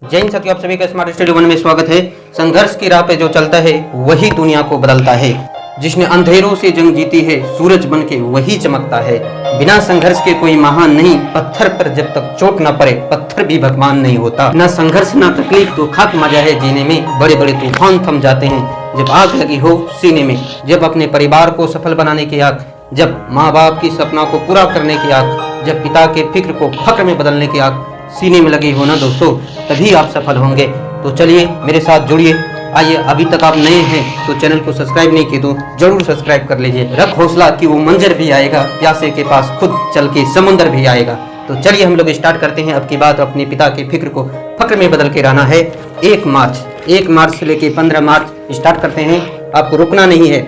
जय हिंद साथियों, आप सभी का स्मार्ट स्टडी वन में स्वागत है। संघर्ष की राह पे जो चलता है वही दुनिया को बदलता है। जिसने अंधेरों से जंग जीती है सूरज बन के वही चमकता है। बिना संघर्ष के कोई महान नहीं, पत्थर पर जब तक चोट न पड़े पत्थर भी भगवान नहीं होता। ना संघर्ष ना तकलीफ तो खाक मजा है जीने में। बड़े बड़े तूफान थम जाते हैं जब आग लगी हो सीने में। जब अपने परिवार को सफल बनाने की आग, जब माँ बाप की सपना को पूरा करने की आग, जब पिता के फिक्र को फक्र में बदलने की आग सीने में लगी हो ना दोस्तों, तभी आप सफल होंगे। तो चलिए मेरे साथ जुड़िए। आइए, अभी तक आप नए हैं तो चैनल को सब्सक्राइब नहीं किए तो जरूर सब्सक्राइब कर लीजिए। रख हौसला कि वो मंजर भी आएगा, प्यासे के पास खुद चल के समंदर भी आएगा। तो चलिए हम लोग स्टार्ट करते हैं। अब की बात अपने पिता के फिक्र को फक्र में बदल के रहना है। 1 मार्च से लेके 15 मार्च स्टार्ट करते हैं, आपको रुकना नहीं है।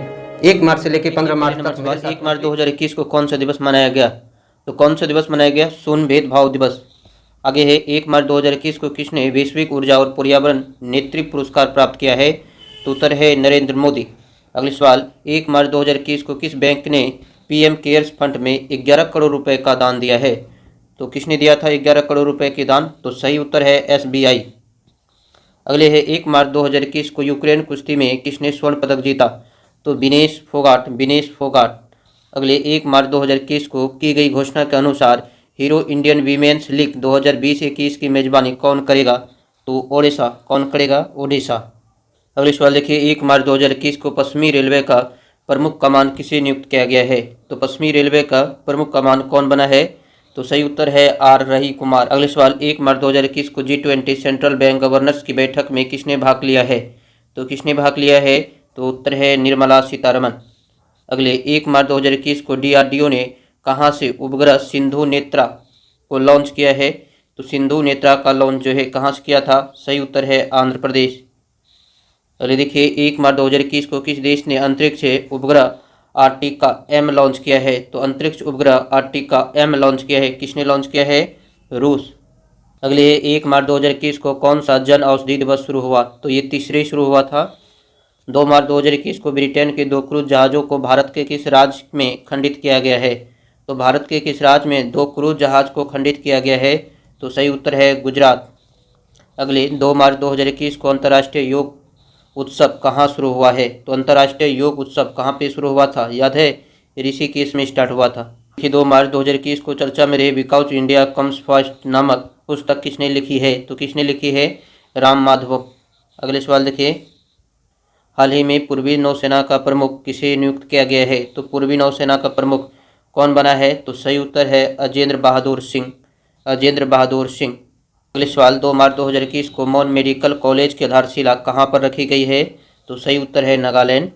1 मार्च से लेके 15 मार्च तक। 1 मार्च 2021 को कौन सा दिवस मनाया गया? तो कौन सा दिवस मनाया गया? शून्य भेदभाव दिवस। आगे है 1 मार्च 2021 को किसने वैश्विक ऊर्जा और पर्यावरण नेतृत्व पुरस्कार प्राप्त किया है? तो उत्तर है नरेंद्र मोदी। अगले सवाल, 1 मार्च 2021 को किस बैंक ने पीएम केयर्स फंड में 11 करोड़ रुपए का दान दिया है? तो किसने दिया था 11 करोड़ रुपए के दान? तो सही उत्तर है एसबीआई। अगले है 1 मार्च 2021 को यूक्रेन कुश्ती में किसने स्वर्ण पदक जीता? तो विनेश फोगाट। अगले 1 मार्च 2021 को की गई घोषणा के अनुसार हीरो इंडियन वीमेंस लीग 2020-21 की मेजबानी कौन करेगा? तो ओडिशा। कौन करेगा? ओडिशा। अगले सवाल देखिए, 1 मार्च 2021 को पश्चिमी रेलवे का प्रमुख कमान किसे नियुक्त किया गया है? तो पश्चिमी रेलवे का प्रमुख कमान कौन बना है? तो सही उत्तर है आर रही कुमार। अगले सवाल, 1 मार्च 2021 को G20 सेंट्रल बैंक गवर्नर्स की बैठक में किसने भाग लिया है? तो किसने भाग लिया है? तो उत्तर है निर्मला सीतारमन। अगले 1 मार्च 2021 को DRDO ने कहाँ से उपग्रह सिंधु नेत्रा को लॉन्च किया है? तो सिंधु नेत्रा का लॉन्च जो है कहाँ से किया था? सही उत्तर है आंध्र प्रदेश। अगले देखिए, 1 मार्च 2021 को किस देश ने अंतरिक्ष उपग्रह आर्टिका M लॉन्च किया है? तो अंतरिक्ष उपग्रह आर्टिका M लॉन्च किया है। किसने लॉन्च किया है? रूस। अगले 1 मार्च 2021 को कौन सा जन औषधि दिवस शुरू हुआ? तो ये तीसरे शुरू हुआ था। 2 मार्च 2021 को ब्रिटेन के 2 क्रूज जहाज़ों को भारत के किस राज्य में खंडित किया गया है? तो भारत के किस राज्य में 2 क्रूज जहाज को खंडित किया गया है? तो सही उत्तर है गुजरात। अगले 2 मार्च 2021 को अंतर्राष्ट्रीय योग उत्सव कहाँ शुरू हुआ है? तो अंतर्राष्ट्रीय योग उत्सव कहाँ पे शुरू हुआ था? याद है, ऋषिकेश में स्टार्ट हुआ था। 2 मार्च 2021 को चर्चा में रहे बिकॉज इंडिया कम्स फर्स्ट नामक पुस्तक किसने लिखी है? तो किसने लिखी है? राम माधव। अगले सवाल देखिए, हाल ही में पूर्वी नौसेना का प्रमुख किसे नियुक्त किया गया है? तो पूर्वी नौसेना का प्रमुख कौन बना है? तो सही उत्तर है अजेंद्र बहादुर सिंह। अगले सवाल, 2 मार्च 2021 को मॉन मेडिकल कॉलेज की आधारशिला कहाँ पर रखी गई है? तो सही उत्तर है नागालैंड।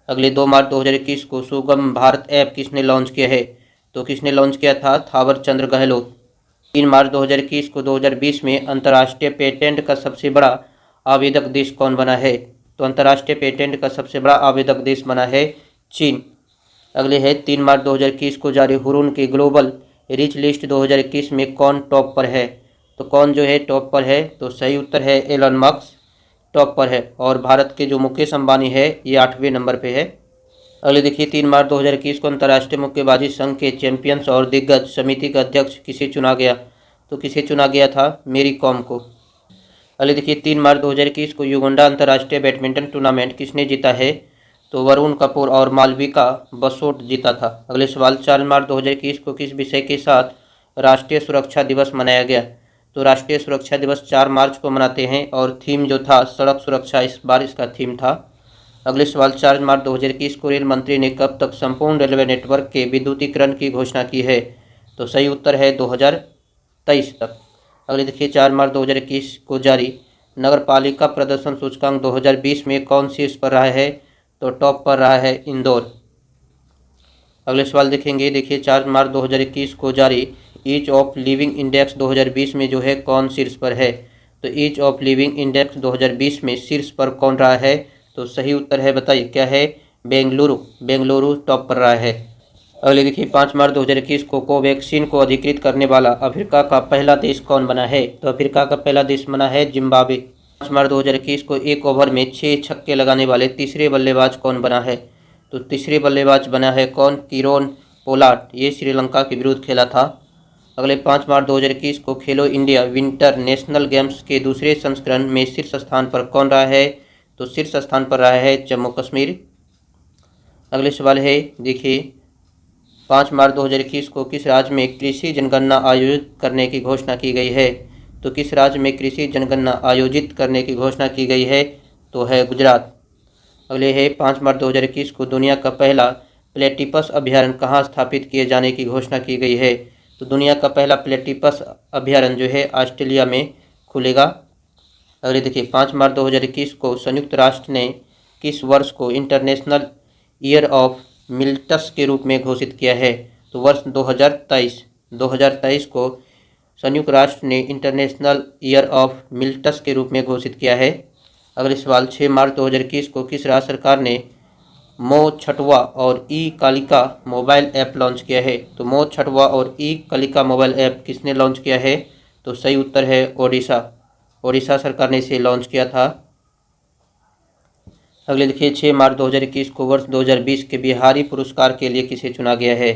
अगले 2 मार्च 2021 को सुगम भारत ऐप किसने लॉन्च किया है? तो किसने लॉन्च किया था? थावर चंद्र गहलोत। 3 मार्च 2021 को 2020 में अंतर्राष्ट्रीय पेटेंट का सबसे बड़ा आवेदक देश कौन बना है? तो अंतर्राष्ट्रीय पेटेंट का सबसे बड़ा आवेदक देश बना है चीन। अगले है 3 मार्च 2021 को जारी हुरून की ग्लोबल रिच लिस्ट 2021 में कौन टॉप पर है? तो कौन जो है टॉप पर है? तो सही उत्तर है एलन मस्क टॉप पर है। और भारत के जो मुकेश अंबानी है ये 8वें नंबर पे है। अगले देखिए, 3 मार्च 2021 को अंतर्राष्ट्रीय मुक्केबाजी संघ के चैंपियंस और दिग्गज समिति का अध्यक्ष किसे चुना गया? तो किसे चुना गया था? मेरी कॉम को। अगले देखिए, 3 मार्च 2021 को युगांडा अंतर्राष्ट्रीय बैडमिंटन टूर्नामेंट किसने जीता है? तो वरुण कपूर और मालविका बसोट जीता था। अगले सवाल, 4 मार्च 2021 को किस विषय के साथ राष्ट्रीय सुरक्षा दिवस मनाया गया? तो राष्ट्रीय सुरक्षा दिवस 4 मार्च को मनाते हैं और थीम जो था सड़क सुरक्षा इस बार इसका थीम था। अगले सवाल, 4 मार्च 2021 को रेल मंत्री ने कब तक संपूर्ण रेलवे नेटवर्क के विद्युतीकरण की घोषणा की है? तो सही उत्तर है 2023 तक। अगले देखिए, 4 मार्च 2021 को जारी नगर पालिका प्रदर्शन सूचकांक 2020 में कौन शीर्ष पर रहा है? तो टॉप पर रहा है इंदौर। अगले सवाल देखेंगे, देखिए 4 मार्च 2021 को जारी ईज ऑफ लिविंग इंडेक्स 2020 में जो है कौन शीर्ष पर है? तो ईज ऑफ लिविंग इंडेक्स 2020 में शीर्ष पर कौन रहा है? तो सही उत्तर है, बताइए क्या है? बेंगलुरु टॉप पर रहा है। अगले देखिए, 5 मार्च 2021 को कोवैक्सीन को अधिकृत करने वाला अफ्रीका का पहला देश कौन बना है? तो अफ्रीका का पहला देश बना है जिम्बाब्वे। 5 मार्च 2021 को 1 ओवर में 6 छक्के लगाने वाले तीसरे बल्लेबाज कौन बना है? तो तीसरे बल्लेबाज बना है कौन? Kieron Pollard. ये श्रीलंका के विरुद्ध खेला था। अगले 5 मार्च 2021 को खेलो इंडिया विंटर नेशनल गेम्स के दूसरे संस्करण में शीर्ष स्थान पर कौन रहा है? तो शीर्ष स्थान पर रहा है जम्मू कश्मीर। अगले सवाल है, देखिए 5 मार्च 2021 को किस राज्य में कृषि जनगणना आयोजित करने की घोषणा की गई है? तो किस राज्य में कृषि जनगणना आयोजित करने की घोषणा की गई है? तो है गुजरात। अगले है 5 मार्च 2021 को दुनिया का पहला प्लेटिपस अभयारण्य कहाँ स्थापित किए जाने की घोषणा की गई है? तो दुनिया का पहला प्लेटिपस अभयारण्य जो है ऑस्ट्रेलिया में खुलेगा। अगले देखिए 5 मार्च 2021 को संयुक्त राष्ट्र ने किस वर्ष को इंटरनेशनल ईयर ऑफ मिल्टस के रूप में घोषित किया है? तो वर्ष 2023 को संयुक्त राष्ट्र ने इंटरनेशनल ईयर ऑफ मिल्टस के रूप में घोषित किया है। अगले सवाल 6 मार्च 2021 को किस राज्य सरकार ने मो छठवा और ई कालिका मोबाइल ऐप लॉन्च किया है? तो मो छठवा और ई कालिका मोबाइल ऐप किसने लॉन्च किया है? तो सही उत्तर है ओडिशा सरकार ने इसे लॉन्च किया था। अगले देखिए 6 मार्च 2021 को वर्ष 2020 के बिहारी पुरस्कार के लिए किसे चुना गया है?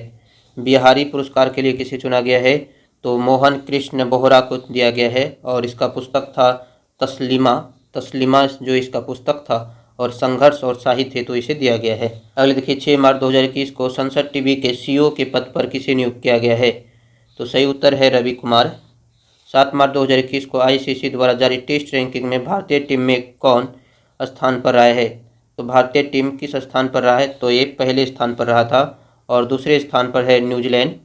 बिहारी पुरस्कार के लिए किसे चुना गया है? तो मोहन कृष्ण बोहरा को दिया गया है और इसका पुस्तक था तस्लीमा जो इसका पुस्तक था, और संघर्ष और साहित्य तो इसे दिया गया है। अगले देखिए 6 मार्च 2021 को संसद टीवी के सीईओ के पद पर किसे नियुक्त किया गया है? तो सही उत्तर है रवि कुमार। 7 मार्च 2021 को आईसीसी द्वारा जारी टेस्ट रैंकिंग में भारतीय टीम में कौन स्थान पर रहा है? तो भारतीय टीम किस स्थान पर रहा है? तो ये पहले स्थान पर रहा था और दूसरे स्थान पर है न्यूजीलैंड।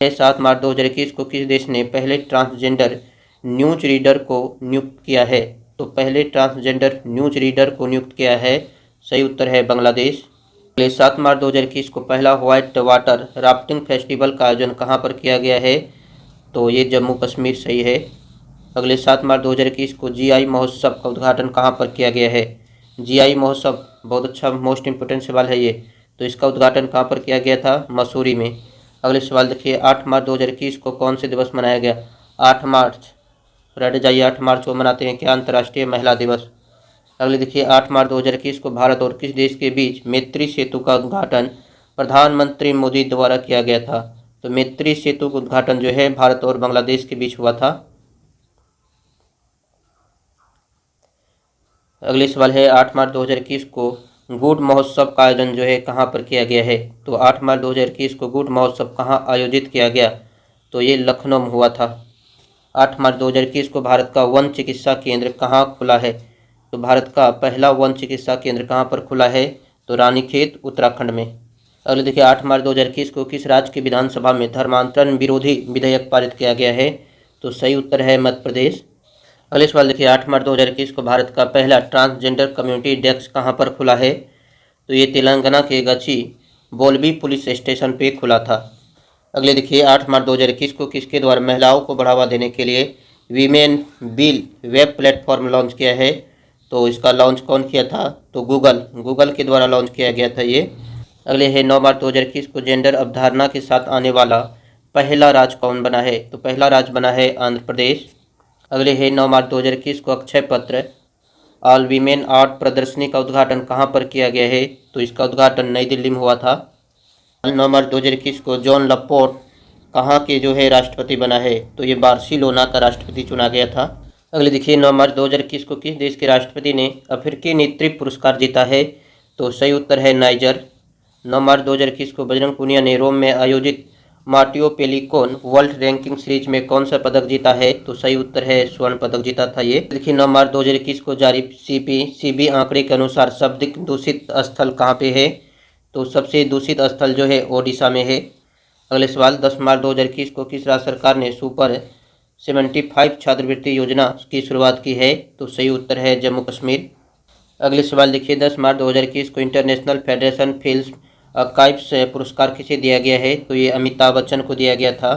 7 मार्च 2021 को किस देश ने पहले ट्रांसजेंडर न्यूज रीडर को नियुक्त किया है? तो पहले ट्रांसजेंडर न्यूज रीडर को नियुक्त किया है, सही उत्तर है बांग्लादेश। अगले 7 मार्च 2021 को पहला व्हाइट वाटर राफ्टिंग फेस्टिवल का आयोजन कहाँ पर किया गया है? तो ये जम्मू कश्मीर सही है। अगले 7 मार्च 2021 को जीआई महोत्सव का उद्घाटन कहाँ पर किया गया है? जीआई महोत्सव, बहुत अच्छा मोस्ट इम्पोर्टेंट सवाल है ये। तो इसका उद्घाटन कहाँ पर किया गया था? मसूरी में। अगले सवाल देखिए 8 मार्च 2021 को कौन से दिवस मनाया गया? 8 मार्च, रट जाइए, 8 मार्च को मनाते हैं क्या? अंतर्राष्ट्रीय महिला दिवस। अगले देखिए 8 मार्च 2021 को भारत और किस देश के बीच मैत्री सेतु का उद्घाटन प्रधानमंत्री मोदी द्वारा किया गया था? तो मैत्री सेतु का उद्घाटन जो है भारत और बांग्लादेश के बीच हुआ था। अगले सवाल है 8 मार्च 2021 को गुड़ महोत्सव का आयोजन जो है कहाँ पर किया गया है? तो 8 मार्च 2021 को गुड़ महोत्सव कहाँ आयोजित किया गया? तो ये लखनऊ में हुआ था। 8 मार्च 2021 को भारत का वन चिकित्सा केंद्र कहाँ खुला है? तो भारत का पहला वन चिकित्सा केंद्र कहाँ पर खुला है? तो रानीखेत, उत्तराखंड में। अगले देखिए 8 मार्च 2021 को किस राज्य की विधानसभा में धर्मांतरण विरोधी विधेयक पारित किया गया है? तो सही उत्तर है मध्य प्रदेश। अगले सवाल देखिए 8 मार्च 2021 को भारत का पहला ट्रांसजेंडर कम्युनिटी डेस्क कहाँ पर खुला है? तो ये तेलंगाना के गची बोलबी पुलिस स्टेशन पे खुला था। अगले देखिए 8 मार्च 2021 को किसके द्वारा महिलाओं को बढ़ावा देने के लिए women bill web platform launch किया है? तो इसका लॉन्च कौन किया था? तो गूगल के द्वारा लॉन्च किया गया था ये। अगले है 9 मार्च 2021 को जेंडर अवधारणा के साथ आने वाला पहला राज्य कौन बना है? तो पहला राज्य बना है आंध्र प्रदेश। अगले है 9 मार्च 2021 को अक्षय पत्र ऑल वीमेन आर्ट प्रदर्शनी का उद्घाटन कहाँ पर किया गया है? तो इसका उद्घाटन नई दिल्ली में हुआ था। 9 मार्च 2021 को जॉन लपोर्ट कहाँ के जो है राष्ट्रपति बना है? तो ये बार्सिलोना का राष्ट्रपति चुना गया था। अगले देखिए 9 मार्च 2021 को किस देश के राष्ट्रपति ने अफ्रीकी नेतृत्व पुरस्कार जीता है? तो सही उत्तर है नाइजर। 9 मार्च 2021 को बजरंग पुनिया ने रोम में आयोजित मार्टियो पेलिकोन वर्ल्ड रैंकिंग सीरीज में कौन सा पदक जीता है? तो सही उत्तर है स्वर्ण पदक जीता था ये। देखिए 9 मार्च 2021 को जारी सीबी आंकड़े के अनुसार सर्वाधिक दूषित स्थल कहाँ पे है? तो सबसे दूषित स्थल जो है ओडिशा में है। अगले सवाल 10 मार्च 2021 को किस राज्य सरकार ने सुपर 75 छात्रवृत्ति योजना की शुरुआत की है? तो सही उत्तर है जम्मू कश्मीर। अगले सवाल देखिए 10 मार्च 2021 को इंटरनेशनल फेडरेशन फिल्म आर्काइव्स पुरस्कार किसे दिया गया है? तो ये अमिताभ बच्चन को दिया गया था।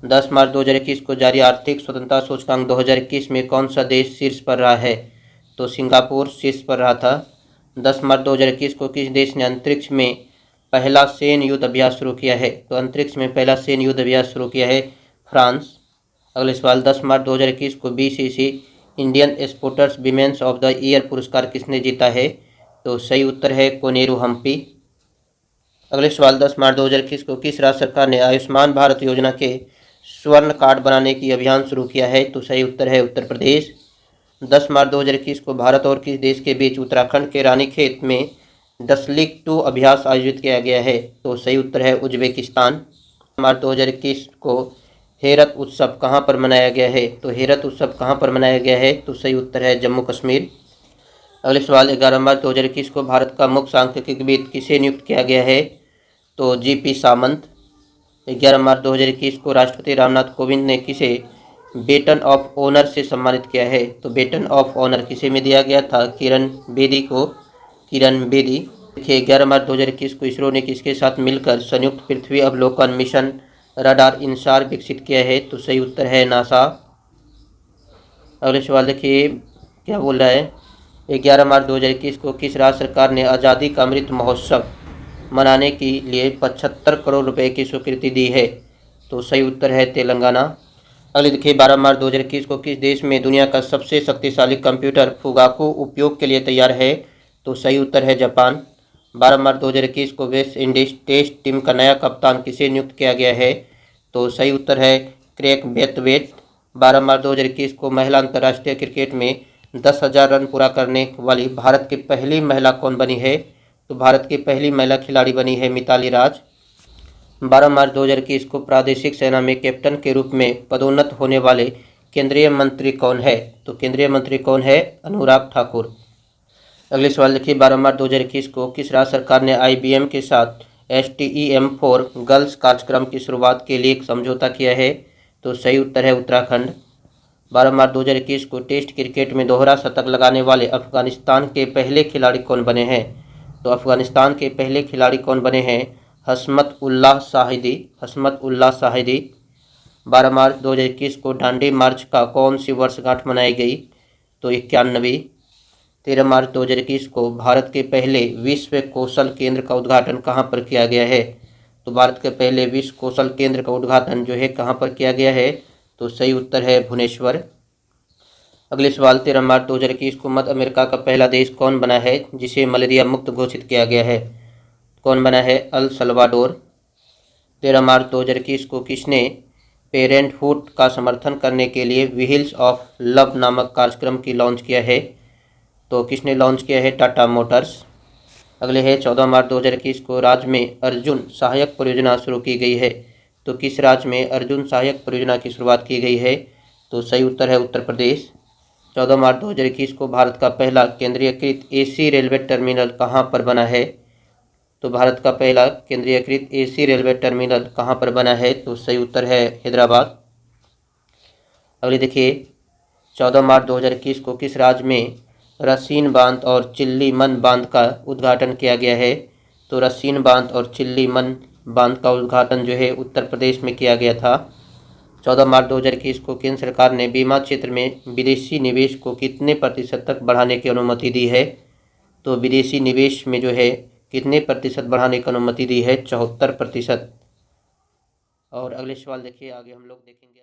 10 मार्च 2021 को जारी आर्थिक स्वतंत्रता सूचकांक 2021 में कौन सा देश शीर्ष पर रहा है? तो सिंगापुर शीर्ष पर रहा था। 10 मार्च 2021 को किस देश ने अंतरिक्ष में पहला सैन्य युद्ध अभ्यास शुरू किया है? तो अंतरिक्ष में पहला सैन्य युद्ध अभ्यास शुरू किया है फ्रांस। अगले सवाल 10 मार्च 2021 को BCC Indian sports women's of the year पुरस्कार किसने जीता है? तो सही उत्तर है कोनेरू हम्पी। अगले सवाल 10 मार्च 2021 को किस राज्य सरकार ने आयुष्मान भारत योजना के स्वर्ण कार्ड बनाने की अभियान शुरू किया है? तो सही उत्तर है उत्तर प्रदेश। 10 मार्च 2021 को भारत और किस देश के बीच उत्तराखंड के रानीखेत में डसलिक-2 अभ्यास आयोजित किया गया है? तो सही उत्तर है उज्बेकिस्तान। मार्च 2021 को हेरत उत्सव कहाँ पर मनाया गया है? तो हेरत उत्सव कहाँ पर मनाया गया है? तो सही उत्तर है जम्मू कश्मीर। अगले सवाल 11 मार्च 2021 को भारत का मुख्य सांख्यिकीविद किसे नियुक्त किया गया है? तो जीपी सामंत। 11 मार्च 2021 को राष्ट्रपति रामनाथ कोविंद ने किसे बेटन ऑफ ऑनर से सम्मानित किया है? तो बेटन ऑफ ऑनर किसे में दिया गया था? किरण बेदी को। किरण बेदी। देखिए 11 मार्च 2021 को इसरो ने किसके साथ मिलकर संयुक्त पृथ्वी अवलोकन मिशन रडार इनसार विकसित किया है? तो सही उत्तर है नासा। अगले सवाल देखिए क्या बोल रहा है। 11 मार्च 2021 को किस राज्य सरकार ने आज़ादी का अमृत महोत्सव मनाने के लिए 75 करोड़ रुपए की स्वीकृति दी है? तो सही उत्तर है तेलंगाना। अगले देखिए 12 मार्च 2021 को किस देश में दुनिया का सबसे शक्तिशाली कंप्यूटर फुगाकू उपयोग के लिए तैयार है? तो सही उत्तर है जापान। 12 मार्च 2021 को वेस्ट इंडीज टेस्ट टीम का नया कप्तान किसे नियुक्त किया गया है? तो सही उत्तर है क्रेग ब्रेथवेट। 12 मार्च 2021 को महिला अंतर्राष्ट्रीय क्रिकेट में 10,000 रन पूरा करने वाली भारत की पहली महिला कौन बनी है? तो भारत की पहली महिला खिलाड़ी बनी है मिताली राज। 12 मार्च 2021 को प्रादेशिक सेना में कैप्टन के रूप में पदोन्नत होने वाले केंद्रीय मंत्री कौन है? तो केंद्रीय मंत्री कौन है? अनुराग ठाकुर। अगले सवाल देखिए 12 मार्च 2021 को किस राज्य सरकार ने IBM के साथ STEM फॉर गर्ल्स कार्यक्रम की शुरुआत के लिए एक समझौता किया है? तो सही उत्तर है उत्तराखंड। 12 मार्च 2021 को टेस्ट क्रिकेट में दोहरा शतक लगाने वाले अफगानिस्तान के पहले खिलाड़ी कौन बने हैं? तो अफगानिस्तान के पहले खिलाड़ी कौन बने हैं? हसमत उल्लाह शाहिदी। हसमत उल्लाह शाहिदी। 12 मार्च 2021 को दांडी मार्च का कौन सी वर्षगांठ मनाई गई? तो 91वीं। 13 मार्च 2021 को भारत के पहले विश्व कौशल केंद्र का उद्घाटन कहाँ पर किया गया है? तो भारत के पहले विश्व कौशल केंद्र का उद्घाटन जो है कहाँ पर किया गया है? तो सही उत्तर है भुवनेश्वर। अगले सवाल 13 मार्च 2021 को मध्य अमेरिका का पहला देश कौन बना है जिसे मलेरिया मुक्त घोषित किया गया है? कौन बना है? El Salvador. 13 मार्च 2021 को किसने पेरेंटहुड का समर्थन करने के लिए व्हील्स ऑफ लव नामक कार्यक्रम की लॉन्च किया है? तो किसने लॉन्च किया है? टाटा मोटर्स। अगले है 14 मार्च 2021 को राज्य में अर्जुन सहायक परियोजना शुरू की गई है। तो किस राज्य में अर्जुन सहायक परियोजना की शुरुआत की गई है? तो सही उत्तर है उत्तर प्रदेश। 14 मार्च 2021 को भारत का पहला केंद्रीयकृत AC रेलवे टर्मिनल कहाँ पर बना है? तो भारत का पहला केंद्रीयकृत AC रेलवे टर्मिनल कहाँ पर बना है? तो सही उत्तर है हैदराबाद। अगले देखिए 14 मार्च 2021 को किस राज्य में रसीन बांध और चिल्लीमन बांध का उद्घाटन किया गया है? तो रसीन बांध और चिल्लीमन बांध का उद्घाटन जो है उत्तर प्रदेश में किया गया था। 14 मार्च 2021 को केंद्र सरकार ने बीमा क्षेत्र में विदेशी निवेश को कितने प्रतिशत तक बढ़ाने की अनुमति दी है? तो विदेशी निवेश में जो है कितने प्रतिशत बढ़ाने की अनुमति दी है? 74%। और अगले सवाल देखिए आगे हम लोग देखेंगे।